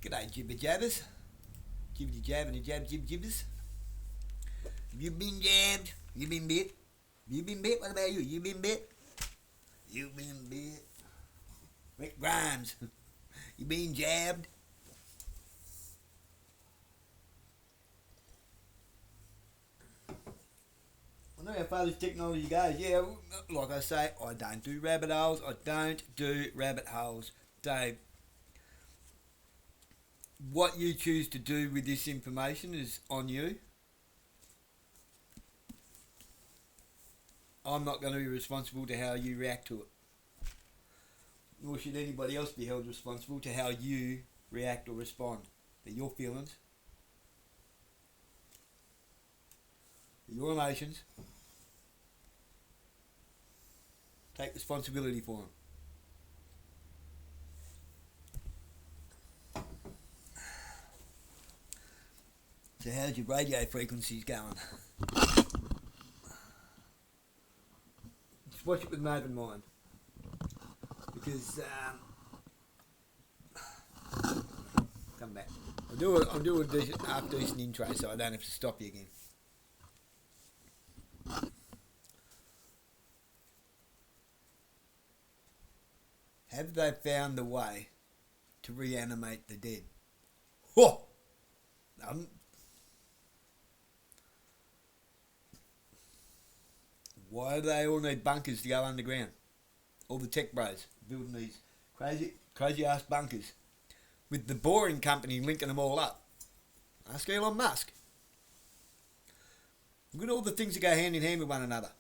G'day, jibber jabbers. Jibbity jab and a jab jib jibbers. Have you been jabbed? You been bit? You been bit? What about you? You been bit? You been bit? Rick Grimes. You been jabbed? I know how far this technology goes. Yeah, like I say, I don't do rabbit holes. I don't do rabbit holes. Dave, what you choose to do with this information is on you. I'm not going to be responsible to how you react to it. Nor should anybody else be held responsible to how you react or respond. They're your feelings. They're your emotions. Take responsibility for them. So how's your radio frequencies going? Just watch it with an open mind. Because, come back. I'll do a half-decent intro so I don't have to stop you again. Have they found a way to reanimate the dead? Oh! Why do they all need bunkers to go underground? All the tech bros building these crazy ass bunkers with the Boring Company linking them all up. Ask Elon Musk. Look at all the things that go hand in hand with one another.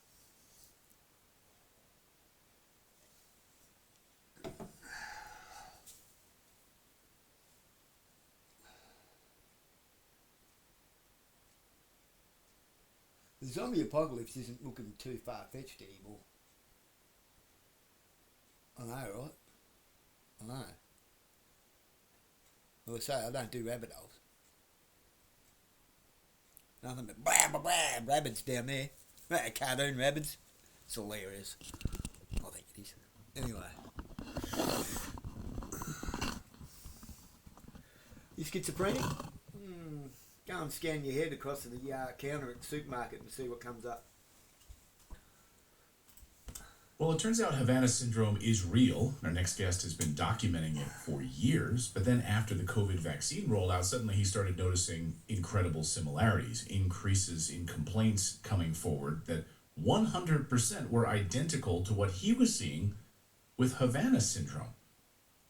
The zombie apocalypse isn't looking too far-fetched anymore. I know, right? I know. Like I say, I don't do rabbit holes. Nothing but blah, blah, blah, rabbits down there. Cartoon rabbits. It's hilarious. I think it is. Anyway. You schizophrenic? Go and scan your head across to the counter at the supermarket and see what comes up. Well, it turns out Havana syndrome is real. Our next guest has been documenting it for years, but then after the COVID vaccine rollout, suddenly he started noticing incredible similarities, increases in complaints coming forward that 100% were identical to what he was seeing with Havana syndrome.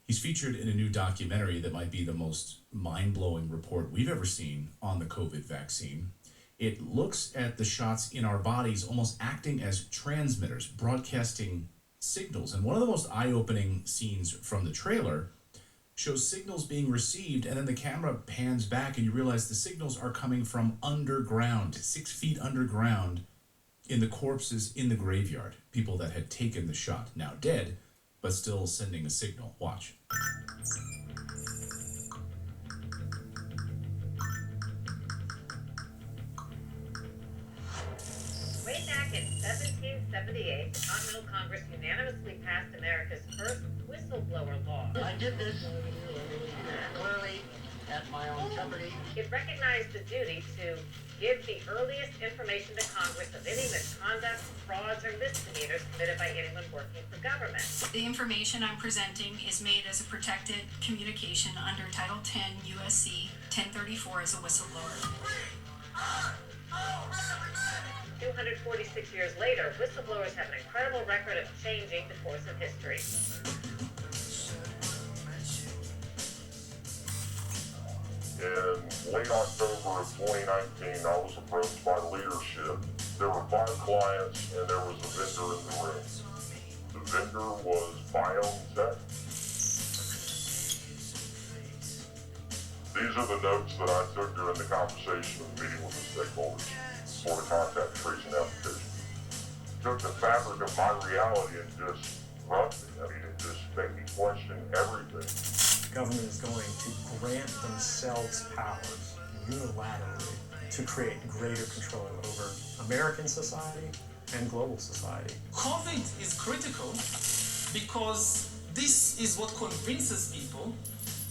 He's featured in a new documentary that might be the most mind-blowing report we've ever seen on the COVID vaccine. It looks at the shots in our bodies almost acting as transmitters, broadcasting signals. And one of the most eye-opening scenes from the trailer shows signals being received, and then the camera pans back and you realize the signals are coming from underground, 6 feet underground, in the corpses in the graveyard. People that had taken the shot, now dead, but still sending a signal. Watch. Way back in 1778, the Continental Congress unanimously passed America's first whistleblower law. I did this clearly at my own jeopardy. It recognized the duty to give the earliest information to Congress of any misconduct, frauds, or misdemeanors committed by anyone working for government. The information I'm presenting is made as a protected communication under Title 10 USC 1034 as a whistleblower. 246 years later, whistleblowers have an incredible record of changing the course of history. In late October of 2019, I was approached by leadership. There were 5 clients and there was a vendor in the room. The vendor was BioNTech. These are the notes that I took during the conversation and meeting with the stakeholders for the contact tracing application. Took the fabric of my reality and just rubbed me. I mean, it just made me question everything. Government is going to grant themselves powers unilaterally to create greater control over American society and global society. COVID is critical because this is what convinces people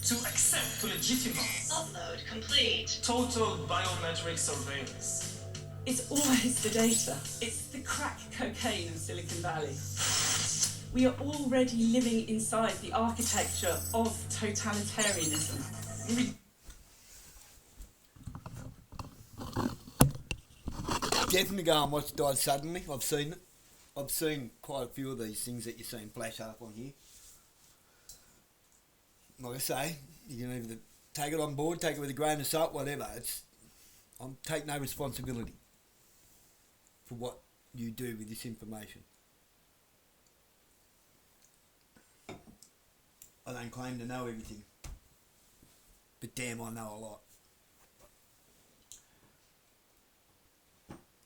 to accept, to legitimize Upload complete. total biometric surveillance. It's always the data. It's the crack cocaine of Silicon Valley. We are already living inside the architecture of totalitarianism. Definitely go and watch Died Suddenly. I've seen it. I've seen quite a few of these things that you're seeing flash up on here. Like I say, you can either take it on board, take it with a grain of salt, whatever. I take no responsibility for what you do with this information. I don't claim to know everything, but damn, I know a lot.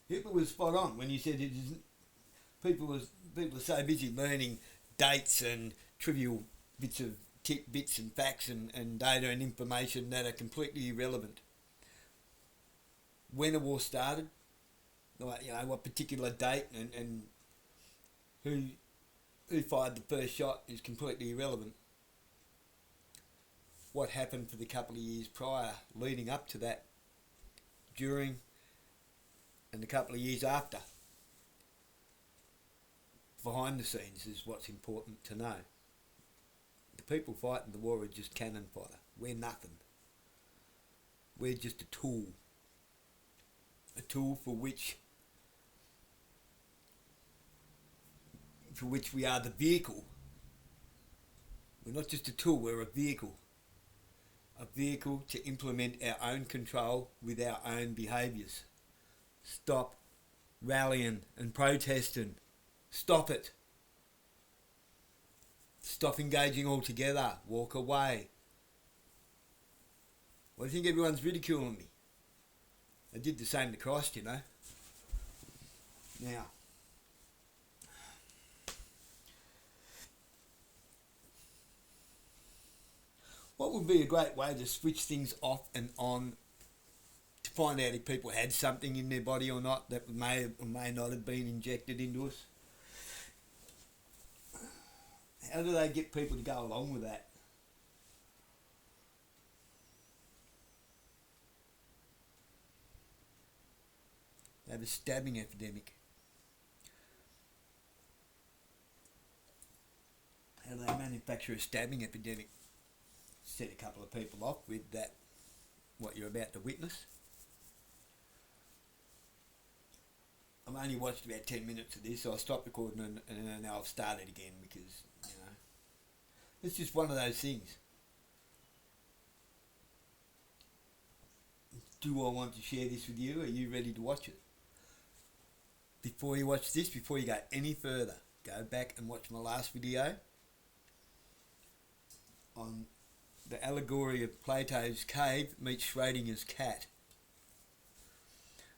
Hitler was spot on when he said it isn't. People are so busy learning dates and trivial bits of tidbits and facts and data and information that are completely irrelevant. When a war started, like, you know, what particular date and who fired the first shot is completely irrelevant. What happened for the couple of years prior, leading up to that, during, and the couple of years after, behind the scenes, is what's important to know. The people fighting the war are just cannon fodder. We're nothing. We're just a tool. A tool for which we are the vehicle. We're not just a tool, we're a vehicle. A vehicle to implement our own control with our own behaviours. Stop rallying and protesting. Stop it. Stop engaging altogether. Walk away. Well, I think everyone's ridiculing me. I did the same to Christ, you know. Now, what would be a great way to switch things off and on to find out if people had something in their body or not that may or may not have been injected into us? How do they get people to go along with that? They have a stabbing epidemic. How do they manufacture a stabbing epidemic? Set a couple of people off with that, what you're about to witness. I've only watched about 10 minutes of this, so I'll stop recording and now I'll start it again because, you know, it's just one of those things. Do I want to share this with you? Are you ready to watch it? Before you watch this, before you go any further, go back and watch my last video on the allegory of Plato's cave meets Schrodinger's cat.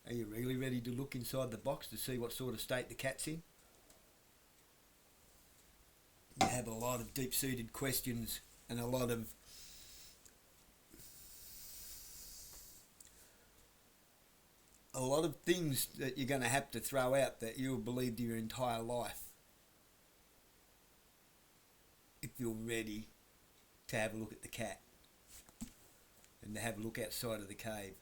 Are you really ready to look inside the box to see what sort of state the cat's in? You have a lot of deep-seated questions and a lot of things that you're going to have to throw out that you'll believe your entire life if you're ready to have a look at the cat and to have a look outside of the cave.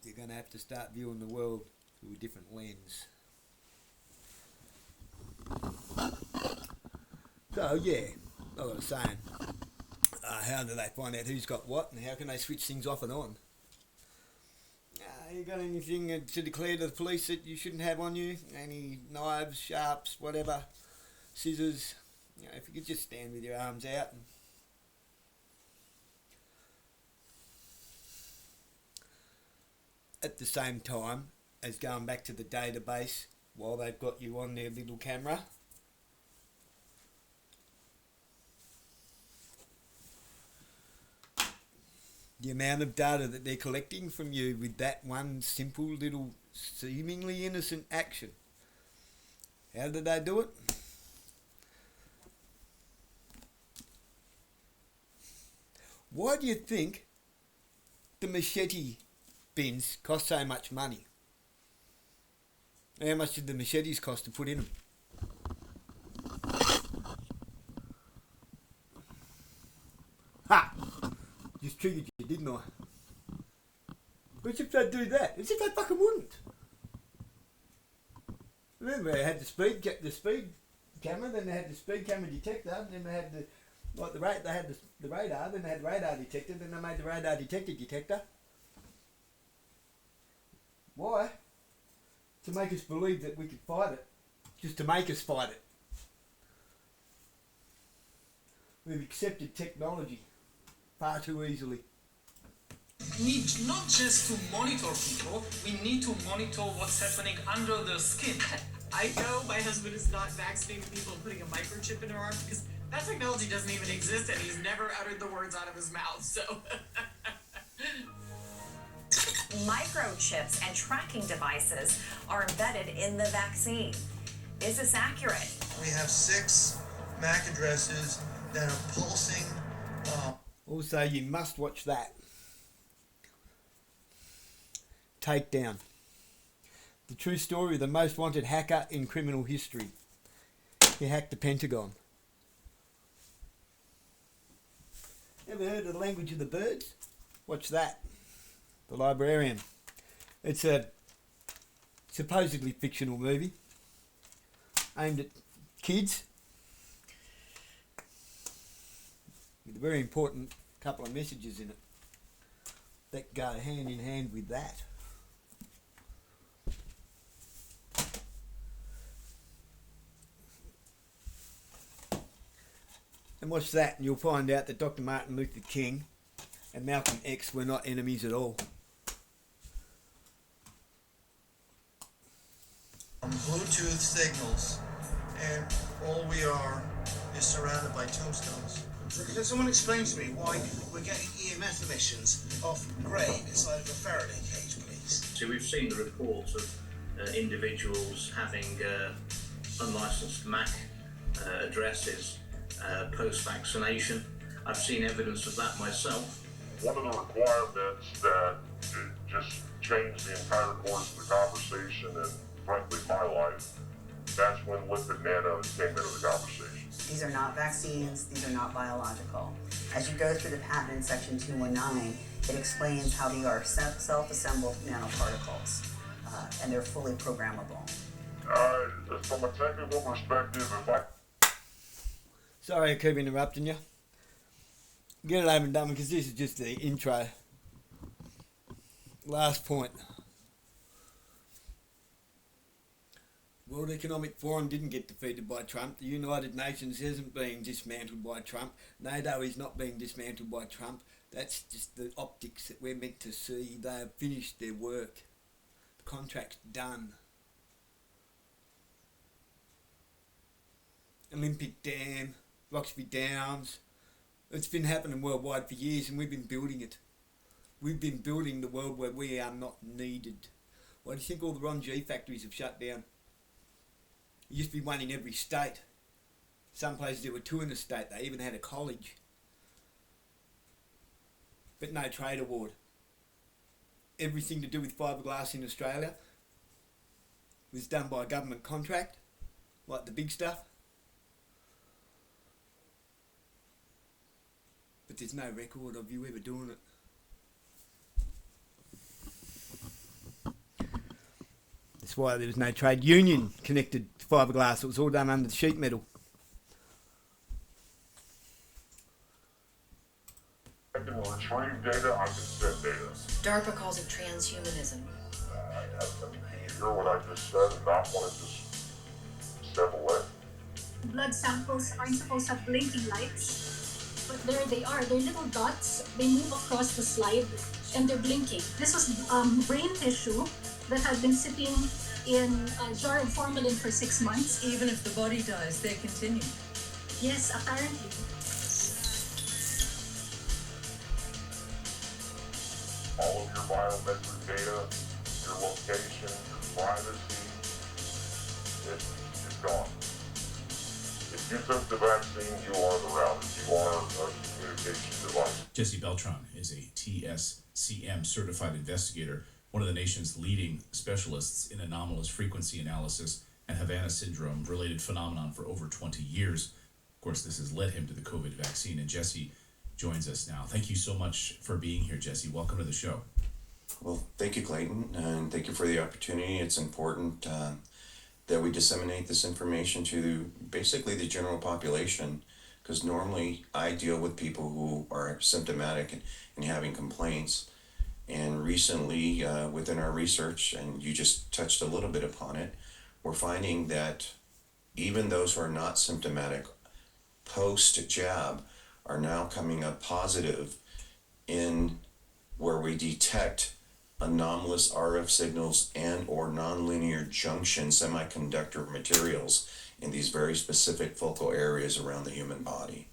You're going to have to start viewing the world through a different lens. So yeah, like I was saying, how do they find out who's got what and how can they switch things off and on? You got anything to declare to the police that you shouldn't have on you? Any knives, sharps, whatever, scissors? You know, if you could just stand with your arms out. And at the same time as going back to the database while they've got you on their little camera. The amount of data that they're collecting from you with that one simple little seemingly innocent action. How did they do it? Why do you think the machete bins cost so much money? How much did the machetes cost to put in them? Just triggered you, didn't I? But if they do that, as if they fucking wouldn't. Remember, they had the speed camera, then they had the speed camera detector, and then they had they had the radar, then they had the radar detector, then they made the radar detector. Why? To make us believe that we could fight it. Just to make us fight it. We've accepted technology far too easily. We need not just to monitor people, we need to monitor what's happening under their skin. I know my husband is not vaccinating people and putting a microchip in their arm because that technology doesn't even exist and he's never uttered the words out of his mouth, so... Microchips and tracking devices are embedded in the vaccine. Is this accurate? We have 6 MAC addresses that are pulsing. Also, you must watch that. Takedown. The true story of the most wanted hacker in criminal history. He hacked the Pentagon. Ever heard of the language of the birds? Watch that. The Librarian. It's a supposedly fictional movie aimed at kids with a very important couple of messages in it that go hand in hand with that. And watch that and you'll find out that Dr. Martin Luther King and Malcolm X were not enemies at all. Bluetooth signals, and all we are is surrounded by tombstones. So can someone explain to me why we're getting EMF emissions off grain inside of a Faraday cage, please? So we've seen the reports of individuals having unlicensed MAC addresses post-vaccination. I've seen evidence of that myself. One of the requirements that just changed the entire course of the conversation and frankly my life, that's when Lipid Nano came into the conversation. These are not vaccines, these are not biological. As you go through the patent in section 219, it explains how they are self-assembled nanoparticles, and they're fully programmable. From a technical perspective, if I... Sorry I keep interrupting you. Get it over and done because this is just the intro. Last point. World Economic Forum didn't get defeated by Trump. The United Nations isn't being dismantled by Trump. NATO is not being dismantled by Trump. That's just the optics that we're meant to see. They have finished their work. The contract's done. Olympic Dam, Roxby Downs. It's been happening worldwide for years and we've been building it. We've been building the world where we are not needed. Why do you think all the Ron G factories have shut down? There used to be one in every state. Some places there were 2 in a state. They even had a college. But no trade award. Everything to do with fiberglass in Australia was done by a government contract, like the big stuff. But there's no record of you ever doing it. That's why there was no trade union connected to fiberglass. It was all done under the sheet metal. I can retrieve data, I can send data. DARPA calls it transhumanism. You hear what I just said and not want to just step away? Blood samples aren't supposed to have blinking lights. But there they are. They're little dots. They move across the slide and they're blinking. This was brain tissue that had been sitting in a jar of formalin for 6 months. Even if the body dies, they continue. Yes, apparently. All of your biometric data, your location, your privacy, it's gone. If you took the vaccine, you are the router. You are a communication device. Jesse Beltran is a TSCM certified investigator, one of the nation's leading specialists in anomalous frequency analysis and Havana syndrome related phenomenon for over 20 years. Of course, this has led him to the COVID vaccine. And Jesse joins us now. Thank you so much for being here, Jesse. Welcome to the show. Well, thank you, Clayton, and thank you for the opportunity. It's important that we disseminate this information to basically the general population, because normally I deal with people who are symptomatic and having complaints. And recently, within our research, and you just touched a little bit upon it, we're finding that even those who are not symptomatic post-jab are now coming up positive in where we detect anomalous RF signals and or nonlinear junction semiconductor materials in these very specific focal areas around the human body.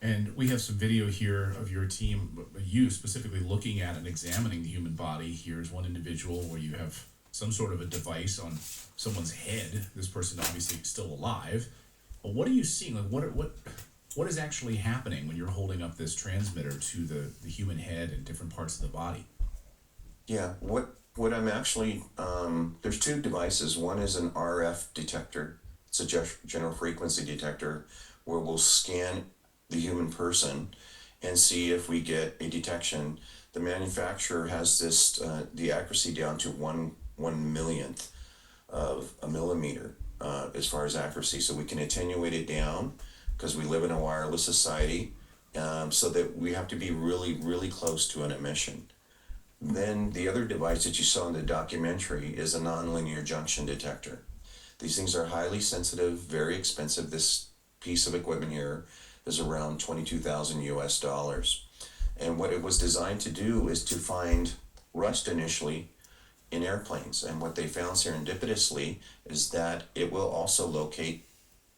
And we have some video here of your team, you specifically looking at and examining the human body. Here's one individual where you have some sort of a device on someone's head. This person obviously still alive. But what are you seeing? Like what is actually happening when you're holding up this transmitter to the human head and different parts of the body? Yeah, what I'm actually, there's two devices. One is an RF detector. It's a general frequency detector where we'll scan the human person and see if we get a detection. The manufacturer has this, the accuracy down to one millionth of a millimeter as far as accuracy. So we can attenuate it down because we live in a wireless society, so that we have to be really, really close to an emission. Then the other device that you saw in the documentary is a nonlinear junction detector. These things are highly sensitive, very expensive. This piece of equipment here is around $22,000 US. And what it was designed to do is to find rust initially in airplanes. And what they found serendipitously is that it will also locate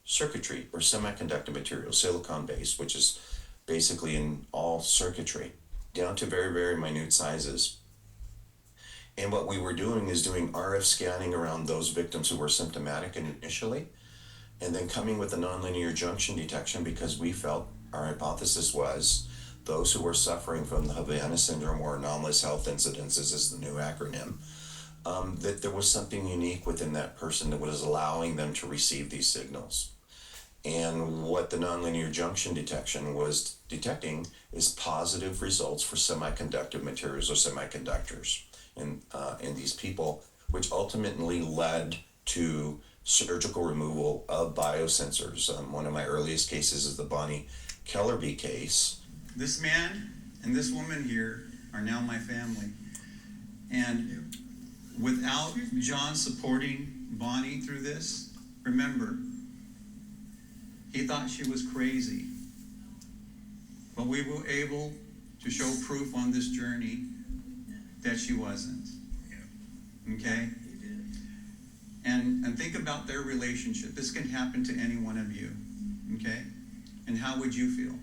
circuitry or semiconductor material, silicon-based, which is basically in all circuitry, down to very, very minute sizes. And what we were doing is doing RF scanning around those victims who were symptomatic initially, and then coming with a nonlinear junction detection because we felt, our hypothesis was, those who were suffering from the Havana syndrome or anomalous health incidences is the new acronym, that there was something unique within that person that was allowing them to receive these signals. And what the nonlinear junction detection was detecting is positive results for semiconductive materials or semiconductors in these people, which ultimately led to surgical removal of biosensors. One of my earliest cases is the Bonnie Kellerby case. This man and this woman here are now my family. And without John supporting Bonnie through this, remember, he thought she was crazy. But we were able to show proof on this journey that she wasn't. Okay? And think about their relationship. This can happen to any one of you. Okay? And how would you feel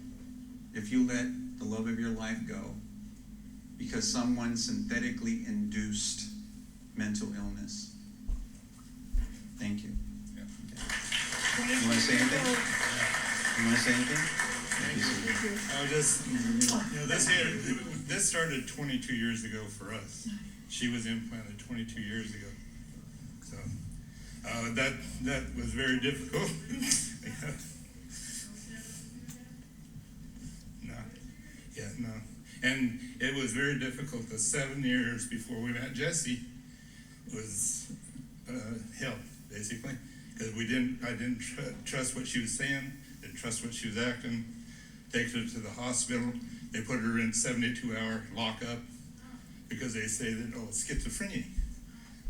if you let the love of your life go because someone synthetically induced mental illness? Thank you. Okay. You want to say anything? You want to say anything? I just, this started 22 years ago for us. She was implanted 22 years ago. So that was very difficult. No. And it was very difficult. The 7 years before we met Jesse was hell, basically. Because I didn't trust what she was saying, didn't trust what she was acting. Take her to the hospital. They put her in 72-hour lockup because they say that, schizophrenia.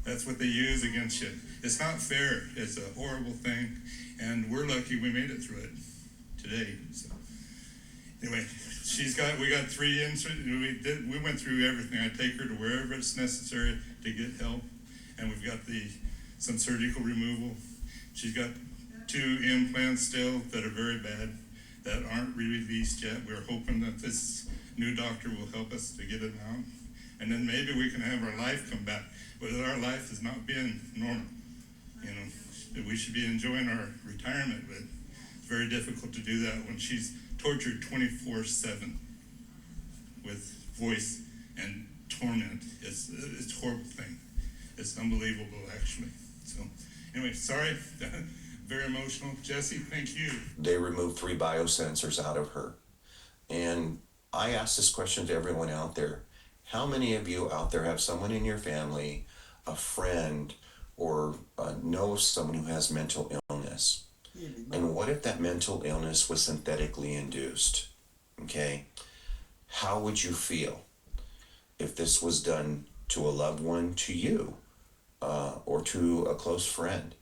That's what they use against you. It's not fair. It's a horrible thing. And we're lucky we made it through it today. So anyway, we got 3 instruments. We went through everything. I take her to wherever it's necessary to get help. And we've got some surgical removal. She's got 2 implants still that are very bad, that aren't released yet. We're hoping that this new doctor will help us to get it out. And then maybe we can have our life come back. But our life has not been normal. We should be enjoying our retirement, but it's very difficult to do that when she's tortured 24/7 with voice and torment. It's a horrible thing. It's unbelievable, actually. So anyway, sorry, very emotional. Jesse, thank you. They removed 3 biosensors out of her. And I ask this question to everyone out there. How many of you out there have someone in your family, a friend, or know someone who has mental illness? And what if that mental illness was synthetically induced? Okay? How would you feel if this was done to a loved one, to you, or to a close friend?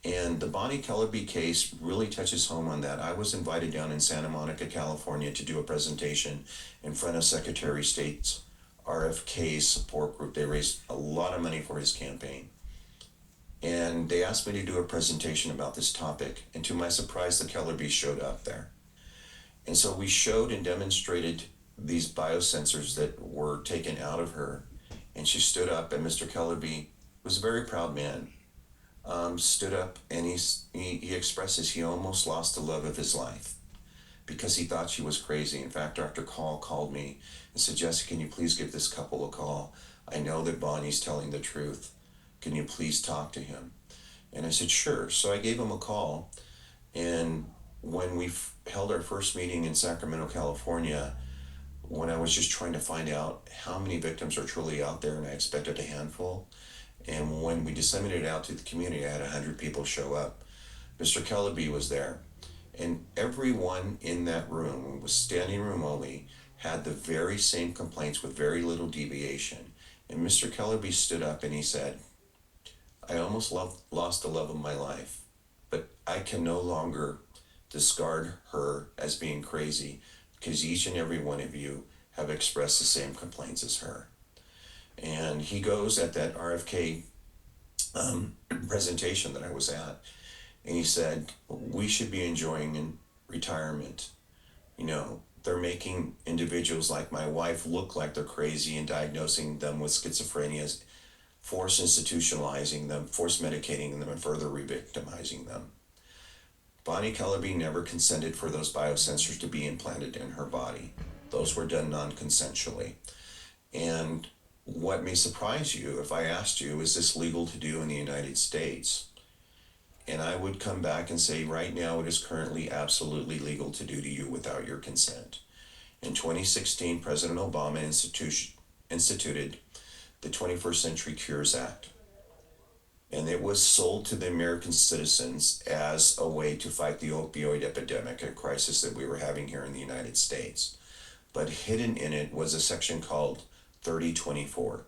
And the Bonnie Kellerby case really touches home on that. I was invited down in Santa Monica, California to do a presentation in front of Secretary of State's RFK support group. They raised a lot of money for his campaign. And they asked me to do a presentation about this topic. And to my surprise, the Kellerbys showed up there. And so we showed and demonstrated these biosensors that were taken out of her. And she stood up, and Mr. Kellerby was a very proud man. Stood up, and he expresses he almost lost the love of his life because he thought she was crazy. In fact, Dr. Call called me and said, Jesse, can you please give this couple a call? I know that Bonnie's telling the truth. Can you please talk to him? And I said, sure. So I gave him a call. And when we held our first meeting in Sacramento, California, when I was just trying to find out how many victims are truly out there, and I expected a handful, and when we disseminated it out to the community, I had 100 people show up. Mr. Kellerby was there. And everyone in that room, was standing room only, had the very same complaints with very little deviation. And Mr. Kellerby stood up and he said, I almost lost the love of my life, but I can no longer discard her as being crazy because each and every one of you have expressed the same complaints as her. And he goes at that RFK presentation that I was at, and he said, we should be enjoying in retirement. You know, they're making individuals like my wife look like they're crazy and diagnosing them with schizophrenia, force institutionalizing them, force medicating them, and further re-victimizing them. Bonnie Kellerby never consented for those biosensors to be implanted in her body. Those were done non-consensually. And what may surprise you if I asked you, is this legal to do in the United States? And I would come back and say, right now it is currently absolutely legal to do to you without your consent. In 2016, President Obama instituted the 21st Century Cures Act. And it was sold to the American citizens as a way to fight the opioid epidemic, a crisis that we were having here in the United States. But hidden in it was a section called 3024.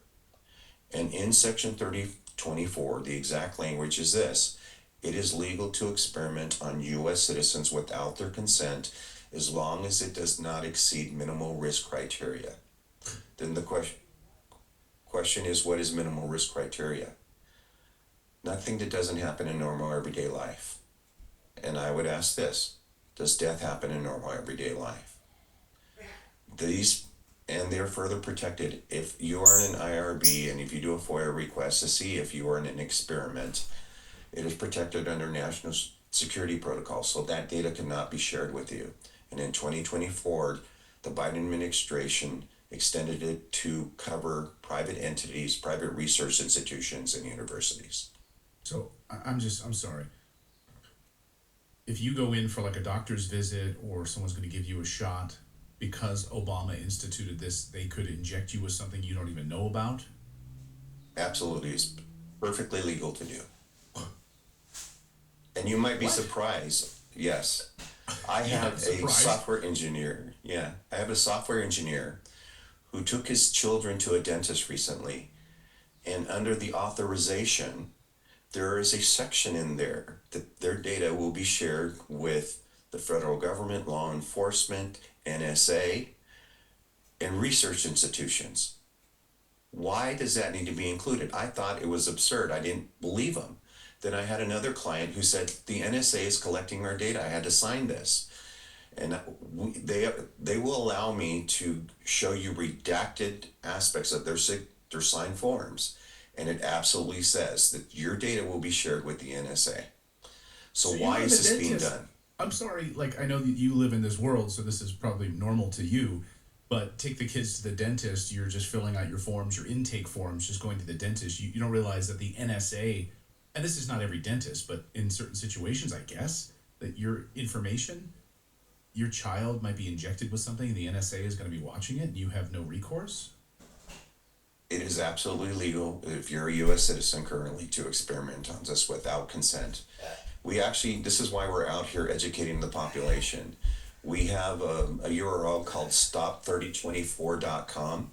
And in section 3024, the exact language is this: it is legal to experiment on U.S. citizens without their consent as long as it does not exceed minimal risk criteria. Then the question is, what is minimal risk criteria? Nothing that doesn't happen in normal everyday life. And I would ask this: does death happen in normal everyday life? And they're further protected. If you are in an IRB and if you do a FOIA request to see if you are in an experiment, it is protected under national security protocol, so that data cannot be shared with you. And in 2024, the Biden administration extended it to cover private entities, private research institutions, and universities. So I'm sorry. If you go in for like a doctor's visit or someone's going to give you a shot, because Obama instituted this, they could inject you with something you don't even know about? Absolutely. It's perfectly legal to do. And you might be surprised. Yes. I have a software engineer. Yeah. I have a software engineer who took his children to a dentist recently. And under the authorization, there is a section in there that their data will be shared with the federal government, law enforcement, NSA, and research institutions. Why does that need to be included? I thought it was absurd. I didn't believe them. Then I had another client who said, the NSA is collecting our data. I had to sign this. And they will allow me to show you redacted aspects of their signed forms. And it absolutely says that your data will be shared with the NSA. So why is this being done? I'm sorry, like, I know that you live in this world, so this is probably normal to you, but take the kids to the dentist, you're just filling out your forms, your intake forms, just going to the dentist. You don't realize that the NSA, and this is not every dentist, but in certain situations, I guess, that your information your child might be injected with something and the NSA is going to be watching it and you have no recourse? It is absolutely legal if you're a U.S. citizen currently to experiment on this without consent. We actually, this is why we're out here educating the population. We have a URL called stop3024.com,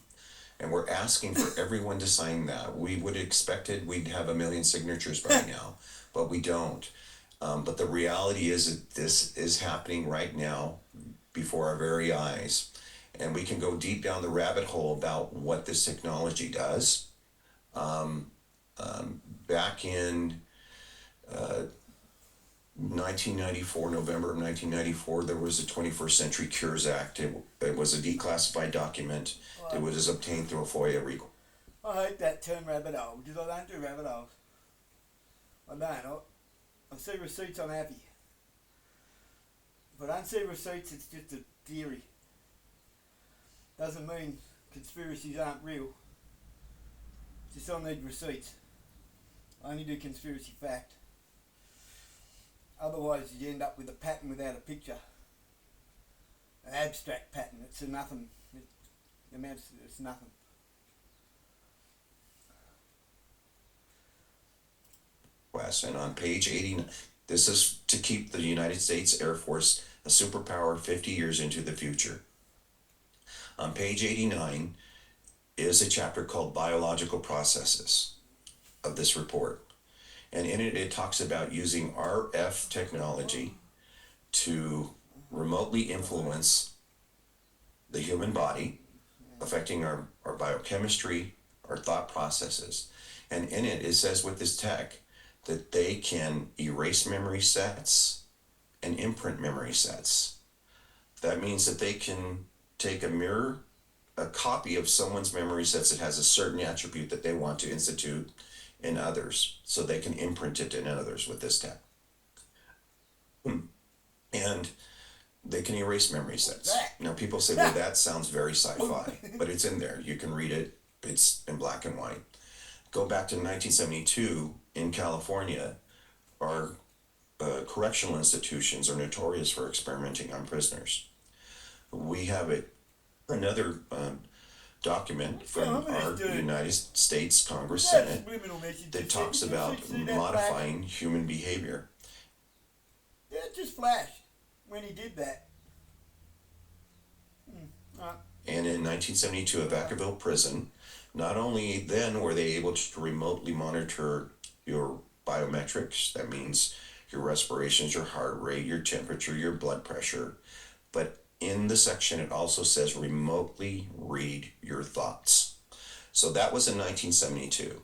and we're asking for everyone to sign that. We would expected we'd have 1 million signatures by now, but we don't. But the reality is that this is happening right now before our very eyes. And we can go deep down the rabbit hole about what this technology does. Back in 1994, November of 1994, there was a 21st Century Cures Act. It was a declassified document. It was obtained through a FOIA request. I hate that term rabbit hole because I don't do rabbit holes. I don't. I see receipts, I'm happy. If I don't see receipts, it's just a theory. Doesn't mean conspiracies aren't real. Just I need receipts. I only do conspiracy fact. Otherwise you end up with a pattern without a picture. An abstract pattern. It's a nothing. It's nothing. And on page 89, this is to keep the United States Air Force a superpower 50 years into the future. On page 89 is a chapter called Biological Processes of this report. And in it, it talks about using RF technology to remotely influence the human body, affecting our biochemistry, our thought processes. And in it, it says with this tech that they can erase memory sets and imprint memory sets. That means that they can take a copy of someone's memory sets that has a certain attribute that they want to institute in others, so they can imprint it in others with this tech. And they can erase memory sets. Now people say, well, that sounds very sci-fi, but it's in there. You can read it. It's in black and white. Go back to 1972 in California. Our correctional institutions are notorious for experimenting on prisoners. We have another document from our United States Congress Senate that talks about modifying human behavior. Yeah, it just flashed when he did that. And in 1972 at Vacaville Prison, not only then were they able to remotely monitor your biometrics, that means your respirations, your heart rate, your temperature, your blood pressure, but in the section it also says remotely read your thoughts. So that was in 1972.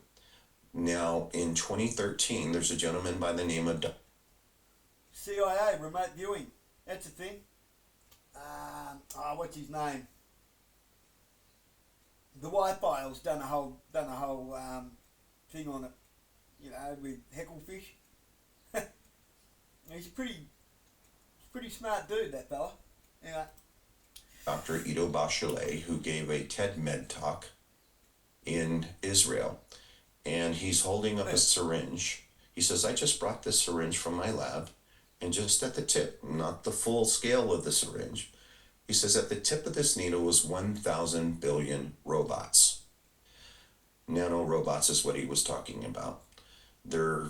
Now in 2013, there's a gentleman by the name of CIA, remote viewing. That's a thing. What's his name? The Y-Files done a whole thing on it, with Hecklefish. He's a pretty smart dude, that fella. Yeah. Dr. Ido Bachelet, who gave a TED Med talk in Israel, and he's holding up a syringe. He says, I just brought this syringe from my lab, and just at the tip, not the full scale of the syringe, he says at the tip of this needle was 1,000 billion robots. Nanorobots is what he was talking about. They're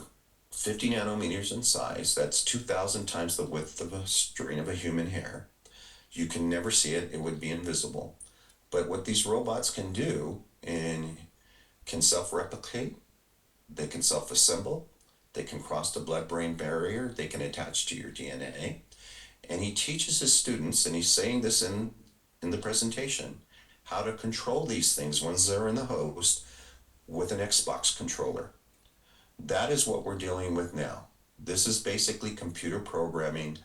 50 nanometers in size. That's 2,000 times the width of a strain of a human hair. You can never see it. It would be invisible. But what these robots can do and can self-replicate, they can self-assemble, they can cross the blood-brain barrier, they can attach to your DNA. And he teaches his students, and he's saying this in the presentation, how to control these things once they're in the host with an Xbox controller. That is what we're dealing with now. This is basically computer programming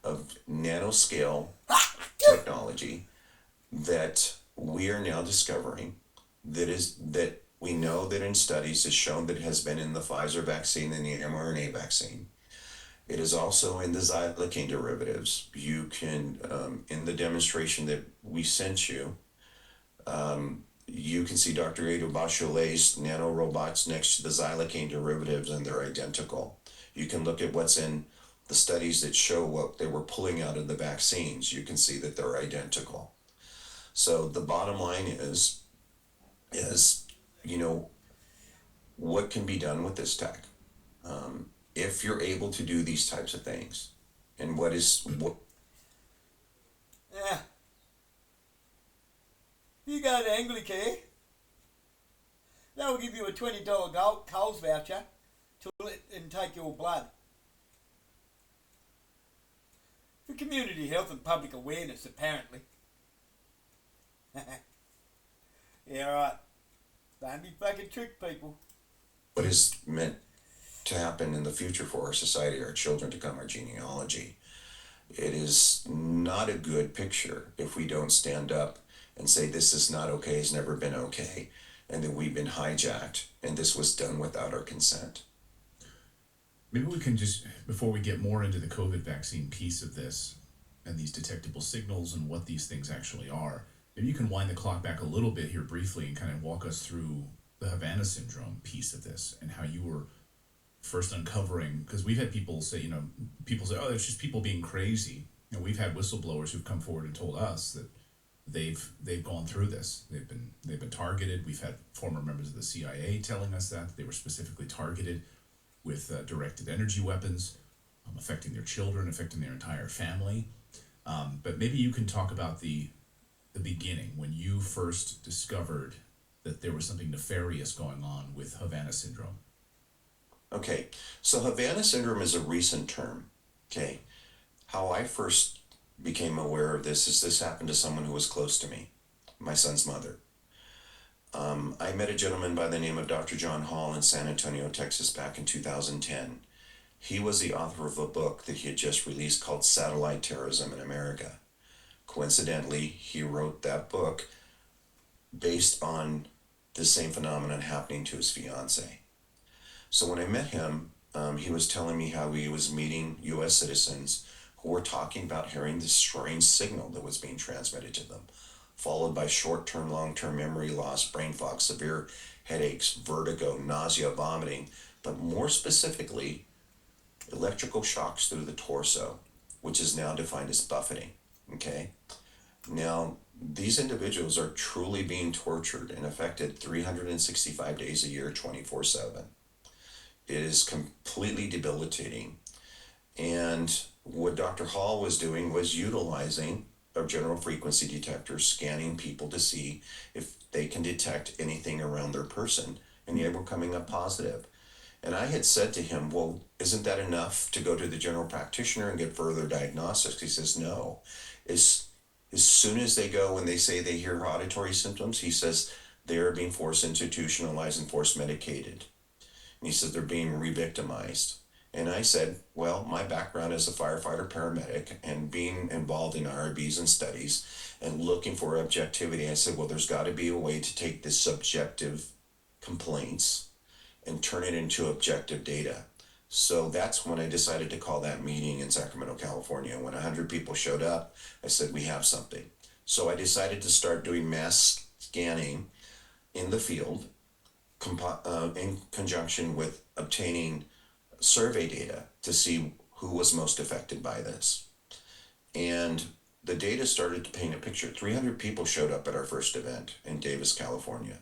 of nanoscale technology that we are now discovering, that we know that in studies is shown that it has been in the Pfizer vaccine and the mRNA vaccine. It is also in the xylocaine derivatives. You can, in the demonstration that we sent you, you can see Dr. Ido Bachelet's nanorobots next to the xylocaine derivatives, and they're identical. You can look at what's in the studies that show what they were pulling out of the vaccines, you can see that they're identical. So the bottom line is, what can be done with this tech? If you're able to do these types of things, and what? Yeah. You go to Anglicare, they'll give you a $20 Coles voucher and take your blood. For community health and public awareness, apparently. Yeah, right. Don't be fucking tricked, people. What is meant to happen in the future for our society, our children to come, our genealogy? It is not a good picture if we don't stand up and say this is not okay, it's never been okay, and that we've been hijacked, and this was done without our consent. Maybe we can just, before we get more into the COVID vaccine piece of this and these detectable signals and what these things actually are, maybe you can wind the clock back a little bit here briefly and kind of walk us through the Havana syndrome piece of this and how you were first uncovering, because we've had people say, oh, it's just people being crazy. We've had whistleblowers who've come forward and told us that they've gone through this. They've been targeted. We've had former members of the CIA telling us that they were specifically targeted with directed energy weapons, affecting their children, affecting their entire family. But maybe you can talk about the beginning, when you first discovered that there was something nefarious going on with Havana syndrome. Okay, so Havana syndrome is a recent term, okay? How I first became aware of this is this happened to someone who was close to me, my son's mother. I met a gentleman by the name of Dr. John Hall in San Antonio, Texas, back in 2010. He was the author of a book that he had just released called Satellite Terrorism in America. Coincidentally, he wrote that book based on the same phenomenon happening to his fiance. So when I met him, he was telling me how he was meeting U.S. citizens who were talking about hearing this strange signal that was being transmitted to them, followed by short-term, long-term memory loss, brain fog, severe headaches, vertigo, nausea, vomiting, but more specifically, electrical shocks through the torso, which is now defined as buffeting, okay? Now, these individuals are truly being tortured and affected 365 days a year, 24/7. It is completely debilitating. And what Dr. Hall was doing was utilizing a general frequency detector, scanning people to see if they can detect anything around their person, and they were coming up positive. And I had said to him, well, isn't that enough to go to the general practitioner and get further diagnostics? He says, no. As soon as they go and they say they hear auditory symptoms, he says they are being forced institutionalized and forced medicated. And he said they're being re-victimized. And I said, well, my background as a firefighter paramedic and being involved in IRBs and studies and looking for objectivity, I said, well, there's got to be a way to take this subjective complaints and turn it into objective data. So that's when I decided to call that meeting in Sacramento, California. When 100 people showed up, I said, we have something. So I decided to start doing mass scanning in the field in conjunction with obtaining survey data to see who was most affected by this. And the data started to paint a picture. 300 people showed up at our first event in Davis, California.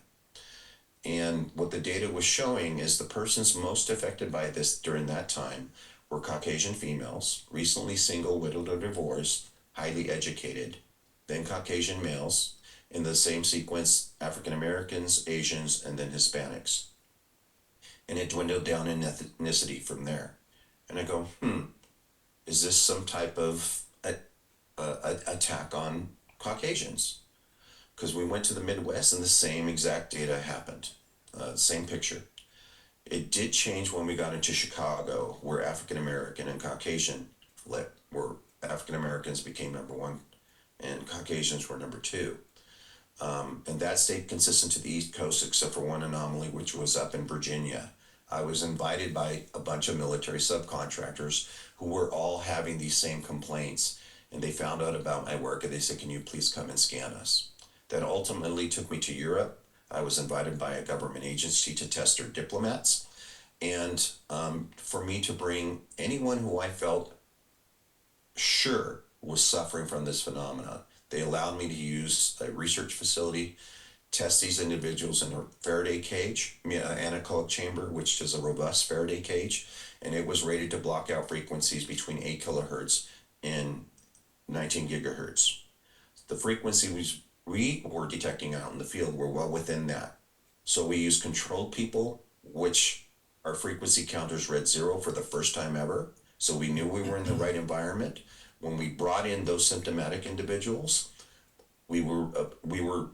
And what the data was showing is the persons most affected by this during that time were Caucasian females, recently single, widowed, or divorced, highly educated, then Caucasian males, in the same sequence, African Americans, Asians, and then Hispanics. And it dwindled down in ethnicity from there. And I go, is this some type of attack on Caucasians? Because we went to the Midwest and the same exact data happened, same picture. It did change when we got into Chicago, where African American and Caucasian flipped, where African Americans became number one and Caucasians were number two. And that stayed consistent to the East Coast, except for one anomaly, which was up in Virginia. I was invited by a bunch of military subcontractors who were all having these same complaints, and they found out about my work, and they said, can you please come and scan us? That ultimately took me to Europe. I was invited by a government agency to test their diplomats, and for me to bring anyone who I felt sure was suffering from this phenomena. They allowed me to use a research facility, test these individuals in a Faraday cage, anechoic chamber, which is a robust Faraday cage, and it was rated to block out frequencies between 8 kilohertz and 19 gigahertz. The frequencies we were detecting out in the field were well within that. So we used controlled people, which our frequency counters read 0 for the first time ever. So we knew we were in the right environment. When we brought in those symptomatic individuals, we were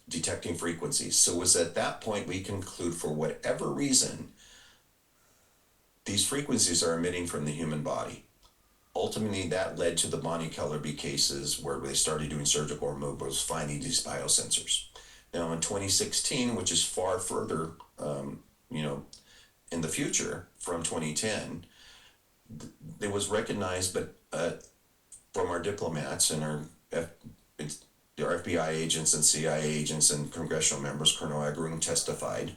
detecting frequencies. So it was at that point we conclude, for whatever reason, these frequencies are emitting from the human body. Ultimately, that led to the Bonnie Kellerby cases where they started doing surgical removals, finding these biosensors. Now, in 2016, which is far further, in the future from 2010, it was recognized, but from our diplomats and our FBI agents and CIA agents and congressional members, Colonel Agroon testified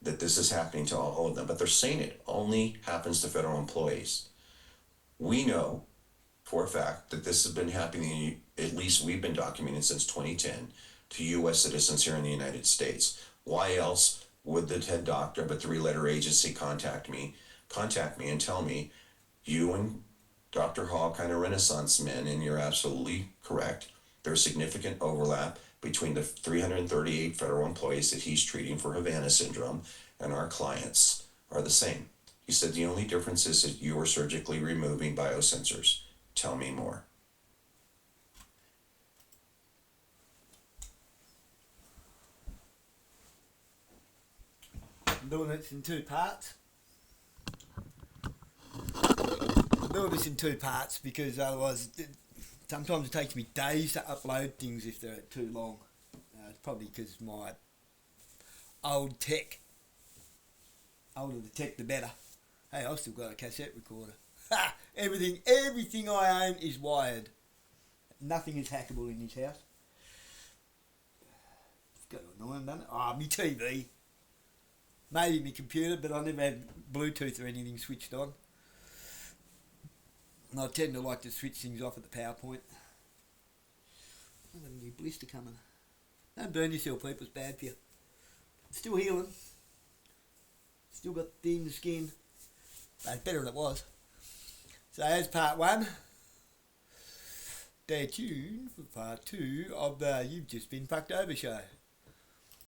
that this is happening to all of them, but they're saying it only happens to federal employees. We know for a fact that this has been happening, at least we've been documenting since 2010, to U.S. citizens here in the United States. Why else would the head doctor of a 3-letter agency contact me and tell me, you and Dr. Hall kind of Renaissance men, and you're absolutely correct, there's significant overlap between the 338 federal employees that he's treating for Havana syndrome and our clients are the same. He said, the only difference is that you are surgically removing biosensors. Tell me more. I'm doing this in 2 parts. I'm doing this in 2 parts because otherwise sometimes it takes me days to upload things if they're too long. It's probably because my older the tech the better. Hey, I've still got a cassette recorder. Ha! Everything I own is wired. Nothing is hackable in this house. It's got to annoy them, doesn't it? Oh, my TV. Maybe my computer, but I never had Bluetooth or anything switched on. And I tend to like to switch things off at the PowerPoint. I've got a new blister coming. Don't burn yourself, people. It's bad for you. It's still healing. Still got thin the skin. But it's better than it was. So that's part 1. Stay tuned for part 2 of the You've Just Been Fucked Over show.